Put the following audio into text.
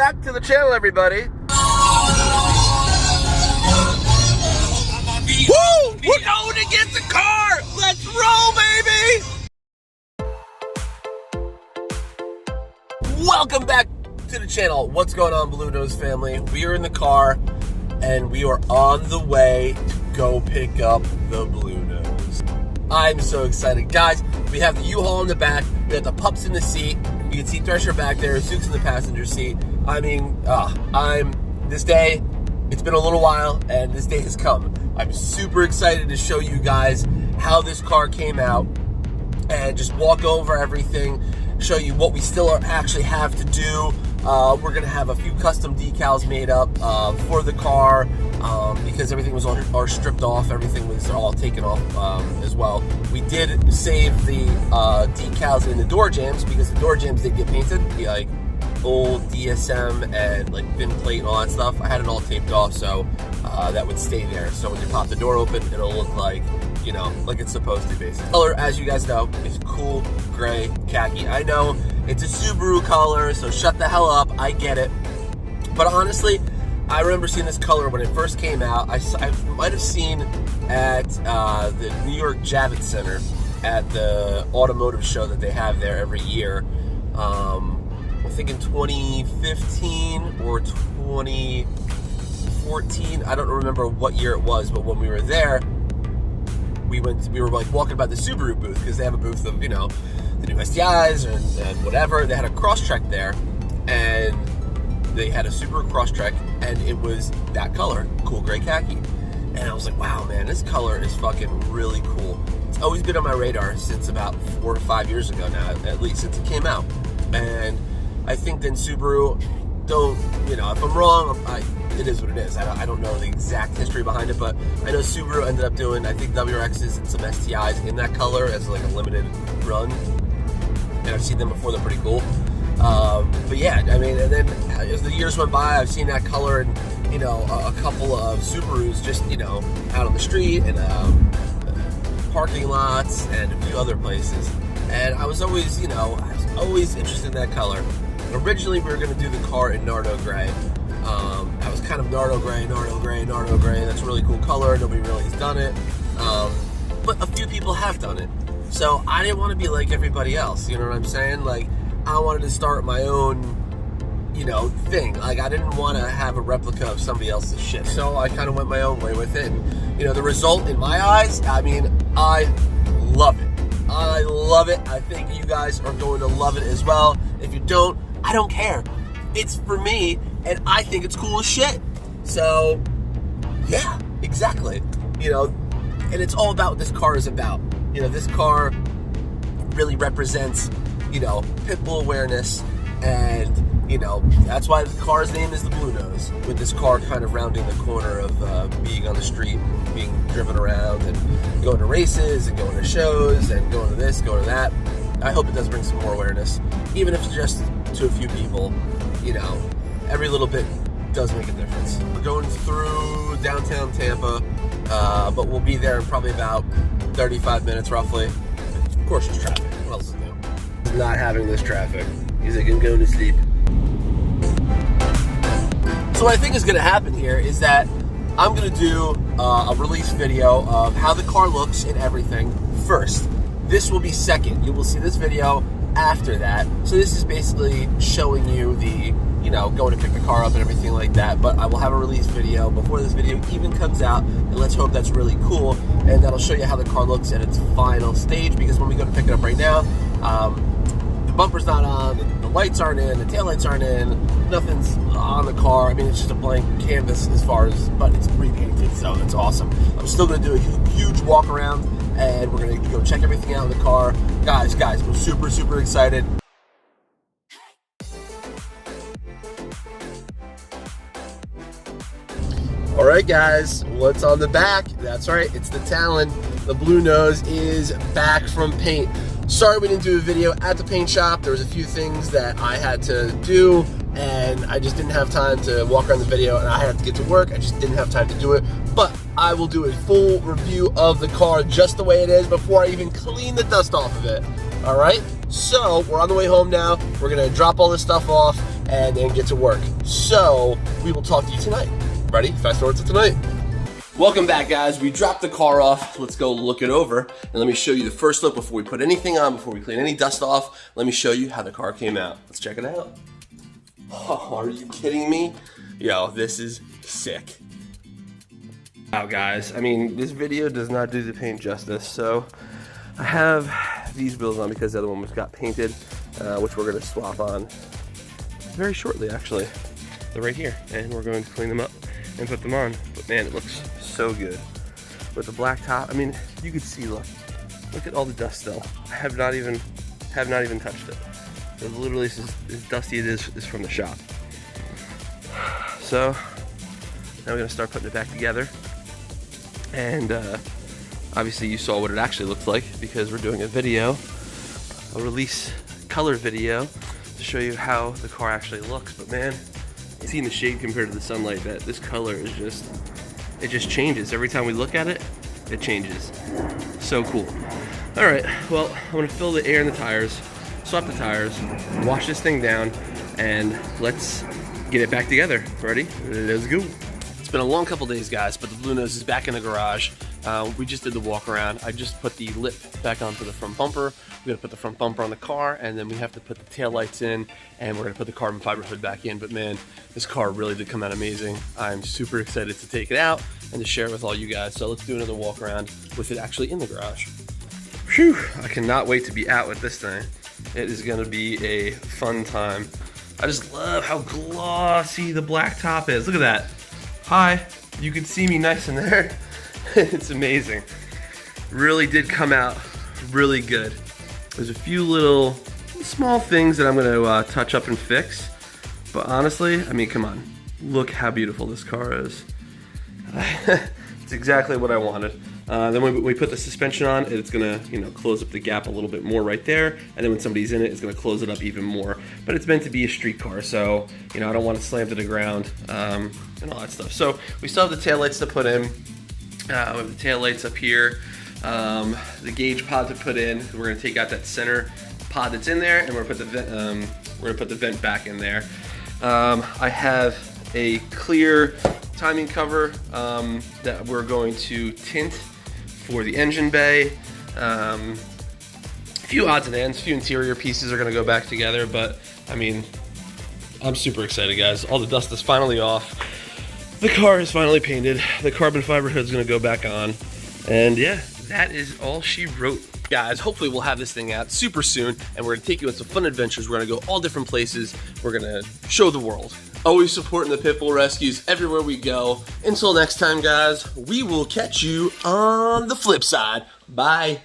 back to the channel, everybody. Woo! We're going to get the car! Let's roll, baby! Welcome back to the channel. What's going on, Bluenose family? We are in the car, and we are on the way to go pick up the Bluenose. I'm so excited. Guys, we have the U-Haul in the back. We have the pups in the seat. You can see Thresher back there. Zook's in the passenger seat. I mean, this day, it's been a little while, and this day has come. I'm super excited to show you guys how this car came out and just walk over everything, show you what we still actually have to do. We're going to have a few custom decals made up for the car because everything was all stripped off. Everything was all taken off as well. We did save the decals in the door jambs because the door jambs did get painted, like old DSM and like thin plate and all that stuff. I had it all taped off so that would stay there. So when you pop the door open, it'll look like, you know, like it's supposed to be. The color, as you guys know, is cool gray khaki. I know it's a Subaru color, so shut the hell up. I get it. But honestly, I remember seeing this color when it first came out. I might have seen at the New York Javits Center at the automotive show that they have there every year. I think in 2015 or 2014. I don't remember what year it was, but when we were there, we were like walking by the Subaru booth because they have a booth of, you know, the new STIs and whatever. They had a Crosstrek there, and they had a Subaru Crosstrek, and it was that color, cool gray khaki. And I was like, wow, man, this color is fucking really cool. It's always been on my radar since about 4 to 5 years ago now, at least since it came out. And I think then Subaru, don't, you know, if I'm wrong, it is what it is. I don't know the exact history behind it, but I know Subaru ended up doing, I think, WRXs and some STIs in that color as like a limited run. And I've seen them before, they're pretty cool. But yeah, I mean, and then as the years went by, I've seen that color in, you know, a couple of Subarus just, you know, out on the street and parking lots and a few other places. And I was always, you know, always interested in that color. Originally, we were going to do the car in Nardo Gray. I was kind of Nardo Gray. That's a really cool color. Nobody really has done it. But a few people have done it. So I didn't want to be like everybody else. You know what I'm saying? Like, I wanted to start my own, you know, thing. Like, I didn't want to have a replica of somebody else's shit. So I kind of went my own way with it. And, you know, the result in my eyes, I mean, I love it. I love it. I think you guys are going to love it as well. If you don't, I don't care. It's for me, and I think it's cool as shit. So, yeah, exactly. You know, and it's all about what this car is about. You know, this car really represents, you know, pitbull awareness, and, you know, that's why the car's name is the Bluenose, with this car kind of rounding the corner of being on the street, being driven around, and going to races, and going to shows, and going to this, going to that. I hope it does bring some more awareness, even if it's just to a few people. You know, every little bit does make a difference. We're going through downtown Tampa, but we'll be there in probably about 35 minutes, roughly. Of course, there's traffic. What else is new? He's not having this traffic. He's like, I'm going to sleep. So what I think is going to happen here is that I'm going to do a release video of how the car looks and everything first. This will be second. You will see this video after that. So this is basically showing you the, you know, going to pick the car up and everything like that. But I will have a release video before this video even comes out, and let's hope that's really cool, and that'll show you how the car looks at its final stage. Because when we go to pick it up right now, the bumper's not on, the lights aren't in, the taillights aren't in, nothing's on the car. I mean, it's just a blank canvas as far as, but it's repainted, so it's awesome. I'm still going to do a huge walk around, and we're going to go check everything out in the car. Guys, I'm super excited. All right, guys, what's on the back? That's right, it's the Talon. The Bluenose is back from paint. Sorry we didn't do a video at the paint shop. There was a few things that I had to do, and I just didn't have time to walk around the video, and I had to get to work. I just didn't have time to do it. But I will do a full review of the car just the way it is before I even clean the dust off of it. All right? So we're on the way home now. We're gonna drop all this stuff off and then get to work. So we will talk to you tonight. Ready? Fast forward to tonight. Welcome back, guys. We dropped the car off. Let's go look it over. And let me show you the first look before we put anything on, before we clean any dust off. Let me show you how the car came out. Let's check it out. Oh, are you kidding me? Yo, this is sick. Wow, guys. I mean, this video does not do the paint justice. So I have these wheels on because the other one was got painted, which we're going to swap on very shortly, actually. They're right here, and we're going to clean them up and put them on. But man, it looks so good with the black top. I mean, you could see, look at all the dust still. I have not even touched it. It literally is as dusty as it is from the shop. So now we're gonna start putting it back together, and obviously you saw what it actually looks like because we're doing a video, a release color video to show you how the car actually looks. But man, seeing the shade compared to the sunlight, that this color is just, it just changes every time we look at it. It changes. So cool. All right, well, I'm gonna fill the air in the tires, swap the tires, wash this thing down, and let's get it back together. Ready? Let's go. It's been a long couple days, guys, but the Bluenose is back in the garage. We just did the walk around. I just put the lip back onto the front bumper. We gotta put the front bumper on the car, and then we have to put the tail lights in, and we're gonna put the carbon fiber hood back in. But man, this car really did come out amazing. I'm super excited to take it out and to share it with all you guys. So let's do another walk around with it actually in the garage. Phew, I cannot wait to be out with this thing. It is gonna be a fun time. I just love how glossy the black top is. Look at that. Hi, you can see me nice in there. It's amazing. Really did come out really good. There's a few little small things that I'm gonna touch up and fix. But honestly, I mean, come on. Look how beautiful this car is. It's exactly what I wanted. Then when we put the suspension on, it's gonna, close up the gap a little bit more right there. And then when somebody's in it, it's gonna close it up even more. But it's meant to be a street car, so I don't want to slam to the ground and all that stuff. So we still have the taillights to put in. We have the taillights up here. The gauge pod to put in. We're gonna take out that center pod that's in there, and we're gonna put the vent back in there. I have a clear timing cover that we're going to tint for the engine bay. A few odds and ends, a few interior pieces are gonna go back together, but I mean, I'm super excited, guys. All the dust is finally off. The car is finally painted. The carbon fiber hood's gonna go back on. And yeah, that is all she wrote. Guys, hopefully we'll have this thing out super soon, and we're gonna take you on some fun adventures. We're gonna go all different places. We're gonna show the world. Always supporting the Pitbull Rescues everywhere we go. Until next time, guys, we will catch you on the flip side. Bye.